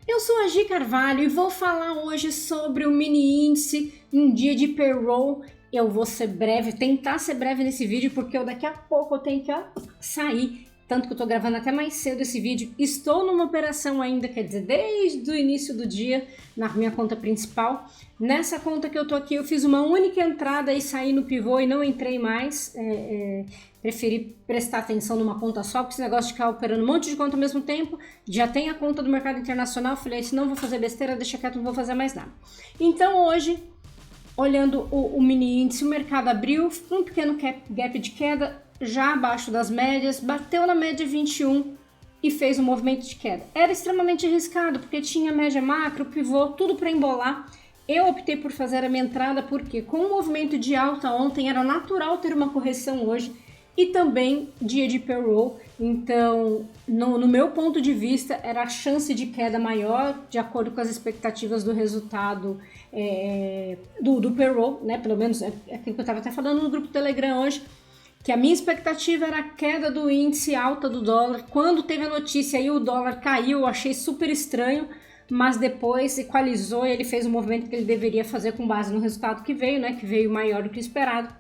Eu sou a Gi Carvalho e vou falar hoje sobre o mini índice em dia de payroll. Eu vou ser breve, tentar ser breve nesse vídeo, porque daqui a pouco eu tenho que sair. Tanto que eu tô gravando até mais cedo esse vídeo. Estou numa operação ainda, quer dizer, desde o início do dia, na minha conta principal. Nessa conta que eu tô aqui, eu fiz uma única entrada e saí no pivô e não entrei mais. Preferi prestar atenção numa conta só, porque esse negócio de ficar operando um monte de conta ao mesmo tempo. Já tem a conta do mercado internacional, falei, se não vou fazer besteira, deixa quieto, não vou fazer mais nada. Então hoje, olhando o mini índice, o mercado abriu um pequeno gap de queda, já abaixo das médias, bateu na média 21 e fez um movimento de queda. Era extremamente arriscado, porque tinha média macro, pivô, tudo para embolar. Eu optei por fazer a minha entrada, porque com o movimento de alta ontem, era natural ter uma correção hoje, e também dia de payroll. Então, no meu ponto de vista, era a chance de queda maior, de acordo com as expectativas do resultado do payroll, né? Pelo menos é aquilo que eu estava até falando no grupo do Telegram hoje, que a minha expectativa era a queda do índice, alta do dólar. Quando teve a notícia aí, o dólar caiu, eu achei super estranho, mas depois equalizou e ele fez o movimento que ele deveria fazer com base no resultado que veio, né? Que veio maior do que o esperado.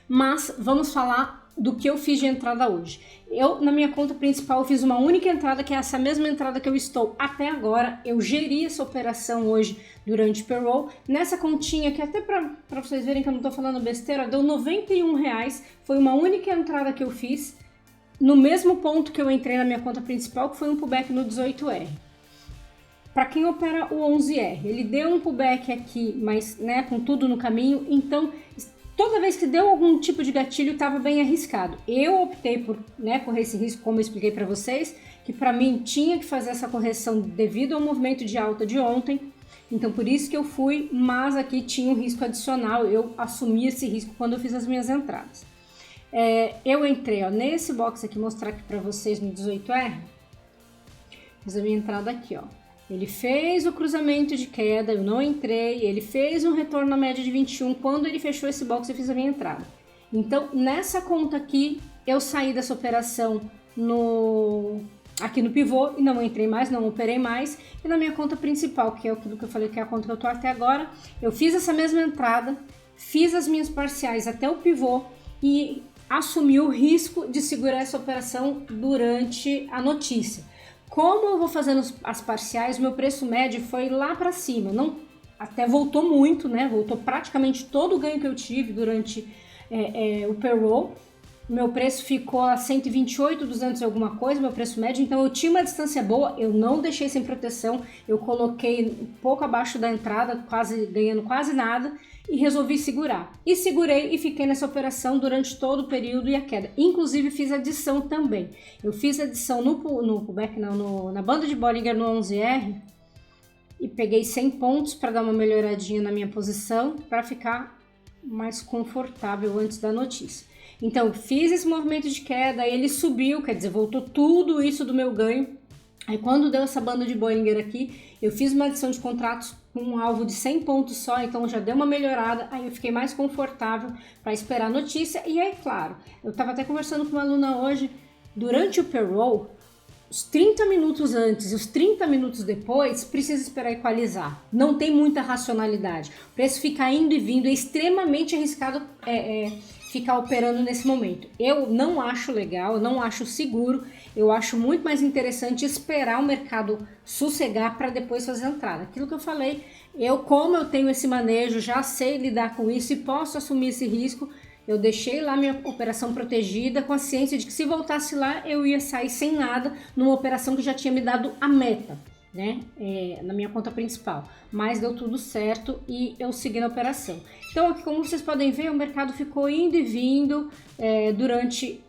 Mas vamos falar do que eu fiz de entrada hoje. Eu, na minha conta principal, fiz uma única entrada, que é essa mesma entrada que eu estou até agora. Eu geri essa operação hoje durante o payroll. Nessa continha, que até para vocês verem que eu não estou falando besteira, deu R$91. Foi uma única entrada que eu fiz, no mesmo ponto que eu entrei na minha conta principal, que foi um pullback no 18R. Para quem opera o 11R, ele deu um pullback aqui, mas né, com tudo no caminho, então toda vez que deu algum tipo de gatilho, estava bem arriscado. Eu optei por correr esse risco, como eu expliquei para vocês, que para mim tinha que fazer essa correção devido ao movimento de alta de ontem. Então, por isso que eu fui, mas aqui tinha um risco adicional. Eu assumi esse risco quando eu fiz as minhas entradas. Eu entrei nesse box aqui, mostrar aqui para vocês no 18R. Fiz a minha entrada aqui, ó. Ele fez o cruzamento de queda, eu não entrei, ele fez um retorno na média de 21, quando ele fechou esse box eu fiz a minha entrada. Então, nessa conta aqui, eu saí dessa operação aqui no pivô e não entrei mais, não operei mais. E na minha conta principal, que é aquilo que eu falei que é a conta que eu tô até agora, eu fiz essa mesma entrada, fiz as minhas parciais até o pivô e assumi o risco de segurar essa operação durante a notícia. Como eu vou fazendo as parciais, meu preço médio foi lá para cima, até voltou muito, né? Voltou praticamente todo o ganho que eu tive durante o payroll. Meu preço ficou a 128,200 e alguma coisa, meu preço médio, então eu tinha uma distância boa, eu não deixei sem proteção, eu coloquei um pouco abaixo da entrada, ganhando quase nada, e resolvi segurar. E segurei e fiquei nessa operação durante todo o período e a queda. Inclusive fiz adição também. Eu fiz adição no pullback, na banda de Bollinger no 11R e peguei 100 pontos para dar uma melhoradinha na minha posição para ficar mais confortável antes da notícia. Então, fiz esse movimento de queda, ele subiu, quer dizer, voltou tudo isso do meu ganho. Aí, quando deu essa banda de Bollinger aqui, eu fiz uma adição de contratos com um alvo de 100 pontos só, então já deu uma melhorada, aí eu fiquei mais confortável para esperar a notícia. E aí, claro, eu estava até conversando com uma aluna hoje, durante o payroll, os 30 minutos antes e os 30 minutos depois, precisa esperar equalizar. Não tem muita racionalidade. O preço fica indo e vindo, é extremamente arriscado ficar operando nesse momento. Eu não acho legal, eu não acho seguro, eu acho muito mais interessante esperar o mercado sossegar para depois fazer a entrada. Aquilo que eu falei, como eu tenho esse manejo, já sei lidar com isso e posso assumir esse risco, eu deixei lá minha operação protegida com a ciência de que se voltasse lá eu ia sair sem nada numa operação que já tinha me dado a meta, né? Na minha conta principal, mas deu tudo certo e eu segui na operação. Então aqui, como vocês podem ver, o mercado ficou indo e vindo durante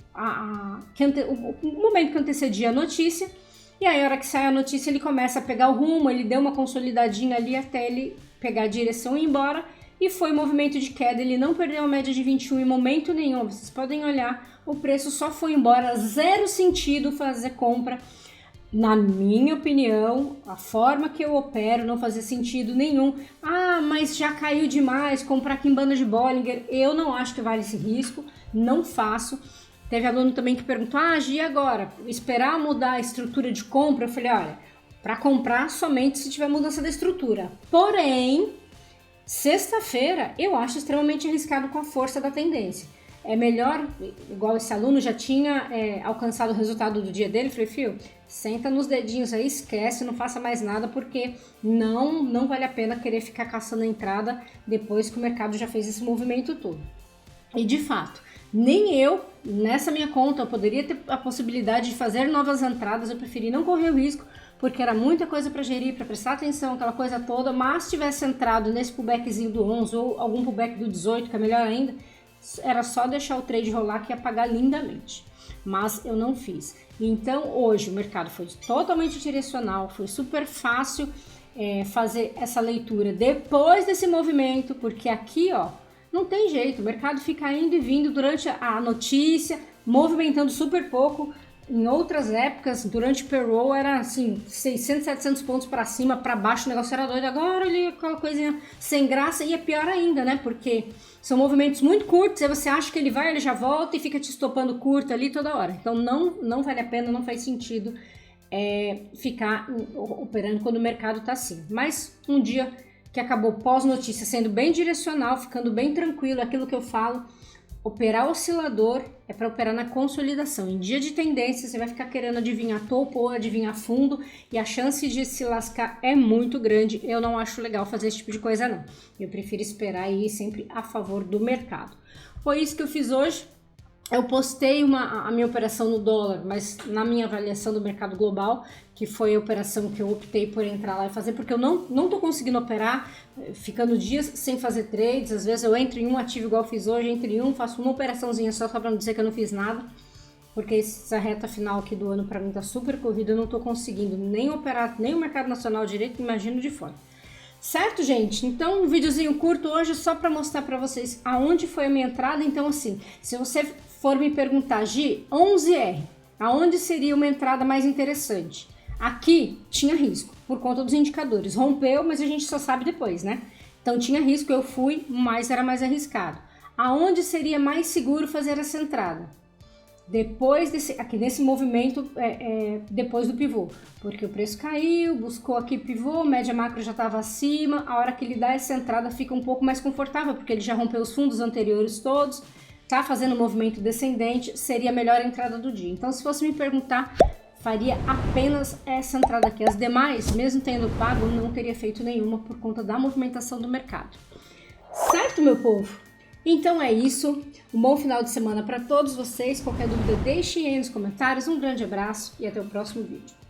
o momento que antecedia a notícia, e aí a hora que sai a notícia ele começa a pegar o rumo, ele deu uma consolidadinha ali até ele pegar a direção e ir embora, e foi movimento de queda, ele não perdeu a média de 21 em momento nenhum, vocês podem olhar, o preço só foi embora, zero sentido fazer compra. Na minha opinião, a forma que eu opero não fazia sentido nenhum. Mas já caiu demais, comprar aqui em banda de Bollinger, eu não acho que vale esse risco, não faço. Teve aluno também que perguntou, Gi, agora? Esperar mudar a estrutura de compra? Eu falei, olha, para comprar somente se tiver mudança da estrutura. Porém, sexta-feira eu acho extremamente arriscado com a força da tendência. É melhor, igual esse aluno já tinha alcançado o resultado do dia dele, falei, filho, senta nos dedinhos aí, esquece, não faça mais nada, porque não vale a pena querer ficar caçando a entrada depois que o mercado já fez esse movimento todo. E de fato, nem eu, nessa minha conta, eu poderia ter a possibilidade de fazer novas entradas, eu preferi não correr o risco, porque era muita coisa para gerir, para prestar atenção, aquela coisa toda, mas se tivesse entrado nesse pullbackzinho do 11 ou algum pullback do 18, que é melhor ainda, era só deixar o trade rolar que ia pagar lindamente, mas eu não fiz. Então hoje o mercado foi totalmente direcional, foi super fácil fazer essa leitura depois desse movimento, porque aqui ó, não tem jeito, o mercado fica indo e vindo durante a notícia, movimentando super pouco. Em outras épocas, durante o payroll, era assim, 600, 700 pontos para cima, para baixo, o negócio era doido. Agora ele aquela coisinha sem graça e é pior ainda, né? Porque são movimentos muito curtos, aí você acha que ele vai, ele já volta e fica te estopando curto ali toda hora. Então não vale a pena, não faz sentido ficar operando quando o mercado tá assim. Mas um dia que acabou pós-notícia sendo bem direcional, ficando bem tranquilo, aquilo que eu falo, operar oscilador é para operar na consolidação. Em dia de tendência, você vai ficar querendo adivinhar topo ou adivinhar fundo e a chance de se lascar é muito grande. Eu não acho legal fazer esse tipo de coisa, não. Eu prefiro esperar e ir sempre a favor do mercado. Foi isso que eu fiz hoje. Eu postei a minha operação no dólar, mas na minha avaliação do mercado global, que foi a operação que eu optei por entrar lá e fazer, porque eu não tô conseguindo operar, ficando dias sem fazer trades. Às vezes eu entro em um ativo igual eu fiz hoje, entro em um, faço uma operaçãozinha só para não dizer que eu não fiz nada, porque essa reta final aqui do ano para mim tá super corrida, eu não tô conseguindo nem operar nem o mercado nacional direito, imagino de fora. Certo, gente? Então, um videozinho curto hoje só para mostrar para vocês aonde foi a minha entrada. Então, assim, se você for me perguntar, Gi, 11R, aonde seria uma entrada mais interessante? Aqui tinha risco, por conta dos indicadores. Rompeu, mas a gente só sabe depois, né? Então, tinha risco, eu fui, mas era mais arriscado. Aonde seria mais seguro fazer essa entrada? Depois aqui nesse movimento, depois do pivô, porque o preço caiu, buscou aqui pivô, média macro já estava acima, a hora que ele dá essa entrada fica um pouco mais confortável, porque ele já rompeu os fundos anteriores todos, tá fazendo um movimento descendente, seria a melhor entrada do dia. Então, se fosse me perguntar, faria apenas essa entrada aqui. As demais, mesmo tendo pago, não teria feito nenhuma por conta da movimentação do mercado. Certo, meu povo? Então é isso, um bom final de semana para todos vocês. Qualquer dúvida deixem aí nos comentários, um grande abraço e até o próximo vídeo.